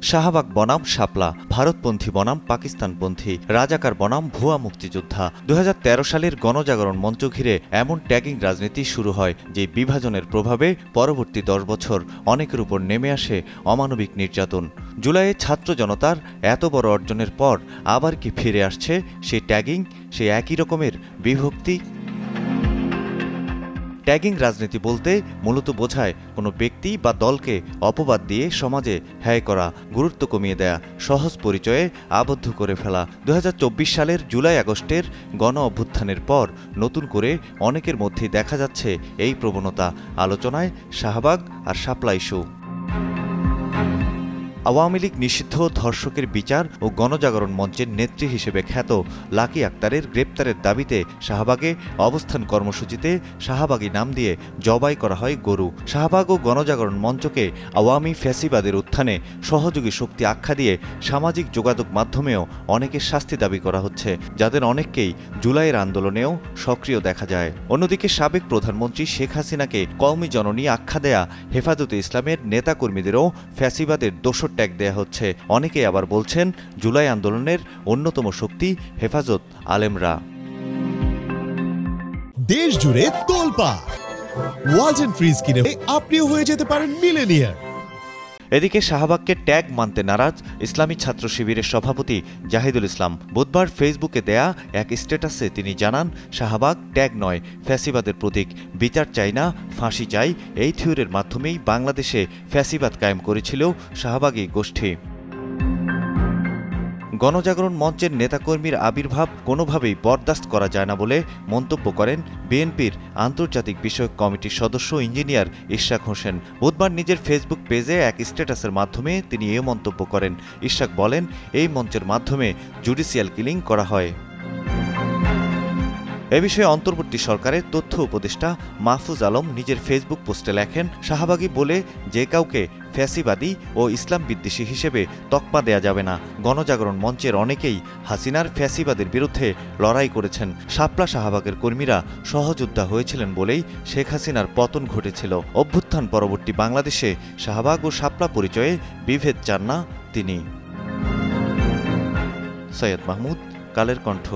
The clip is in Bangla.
শাহবাগ বনাম শাপলা, ভারতপন্থী বনাম পাকিস্তানপন্থী, রাজাকার বনাম ভুয়া মুক্তিযোদ্ধা। ২০১৩ সালের গণজাগরণ মঞ্চ ঘিরে এমন ট্যাগিং রাজনীতি শুরু হয় যে বিভাজনের প্রভাবে পরবর্তী ১০ বছর অনেকের উপর নেমে আসে অমানবিক নির্যাতন। জুলাইয়ে ছাত্র জনতার এত বড় অর্জনের পর আবার কি ফিরে আসছে সেই ট্যাগিং, সেই একই রকমের বিভক্তি? ট্যাগিং রাজনীতি বলতে মূলত বোঝায় কোনো ব্যক্তি বা দলকে অপবাদ দিয়ে সমাজে হ্যায় করা, গুরুত্ব কমিয়ে দেয়া, সহজ পরিচয়ে আবদ্ধ করে ফেলা। ২০২৪ সালের জুলাই আগস্টের গণ অভ্যুত্থানের পর নতুন করে অনেকের মধ্যেই দেখা যাচ্ছে এই প্রবণতা। আলোচনায় শাহবাগ আর শাপলা ইস্যু। আওয়ামী লীগ নিষিদ্ধ ধর্ষকের বিচার ও গণজাগরণ মঞ্চের নেত্রী হিসেবে খ্যাত লাকি আক্তারের গ্রেপ্তারের দাবিতে শাহবাগে অবস্থান কর্মসূচিতে শাহবাগী নাম দিয়ে জবাই করা হয় গরু। শাহবাগ ও গণজাগরণ মঞ্চকে আওয়ামী ফ্যাসিবাদের উত্থানে সহযোগী শক্তি আখ্যা দিয়ে সামাজিক যোগাযোগ মাধ্যমেও অনেকের শাস্তি দাবি করা হচ্ছে, যাদের অনেককেই জুলাইয়ের আন্দোলনেও সক্রিয় দেখা যায়। অন্যদিকে সাবেক প্রধানমন্ত্রী শেখ হাসিনাকে কওমি জননী আখ্যা দেয়া হেফাজতে ইসলামের নেতাকর্মীদেরও ফ্যাসিবাদের দোষর ট্যাগ দেয়া হচ্ছে। অনেকেই আবার বলছেন জুলাই আন্দোলনের অন্যতম শক্তি হেফাজত আলেমরা। দেশ জুড়ে তোলপাড়, ওয়ালটন ফ্রিজ কিনে আপনিও হয়ে যেতে পারেন মিলেনিয়ার। এদিকে শাহবাগকে ট্যাগ মানতে নারাজ ইসলামী ছাত্র শিবিরের সভাপতি জাহিদুল ইসলাম বুধবার ফেসবুকে দেয়া এক স্ট্যাটাসে তিনি জানান, শাহবাগ ট্যাগ নয়, ফ্যাসিবাদের প্রতীক। বিচার চাই না, ফাঁসি চাই, এই থিওরির মাধ্যমেই বাংলাদেশে ফ্যাসিবাদ কায়েম করেছিল শাহবাগী গোষ্ঠী। গণজাগরণ মঞ্চের নেতাকর্মীর আবির্ভাব কোনোভাবেই বরদাস্ত করা যায় না বলে মন্তব্য করেন বিএনপির আন্তর্জাতিক বিষয়ক কমিটির সদস্য ইঞ্জিনিয়ার ইশরাক হোসেন। বুধবার নিজের ফেসবুক পেজে এক স্ট্যাটাসের মাধ্যমে তিনি এ মন্তব্য করেন। ইশরাক বলেন, এই মঞ্চের মাধ্যমে জুডিশিয়াল কিলিং করা হয়। এ বিষয়ে অন্তর্বর্তী সরকারের তথ্য উপদেষ্টা মাহফুজ আলম নিজের ফেসবুক পোস্টে লেখেন, শাহবাগী বলে যে কাউকে ফ্যাসিবাদী ও ইসলাম বিদ্বেষী হিসেবে তকমা দেয়া যাবে না। গণজাগরণ মঞ্চের অনেকেই হাসিনার ফ্যাসিবাদের বিরুদ্ধে লড়াই করেছেন। শাপলা শাহবাগের কর্মীরা সহযোদ্ধা হয়েছিলেন বলেই শেখ হাসিনার পতন ঘটেছিল। অভ্যুত্থান পরবর্তী বাংলাদেশে শাহবাগ ও শাপলা পরিচয়ে বিভেদ চান না তিনি। সৈয়দ মাহমুদ, কালের কণ্ঠ।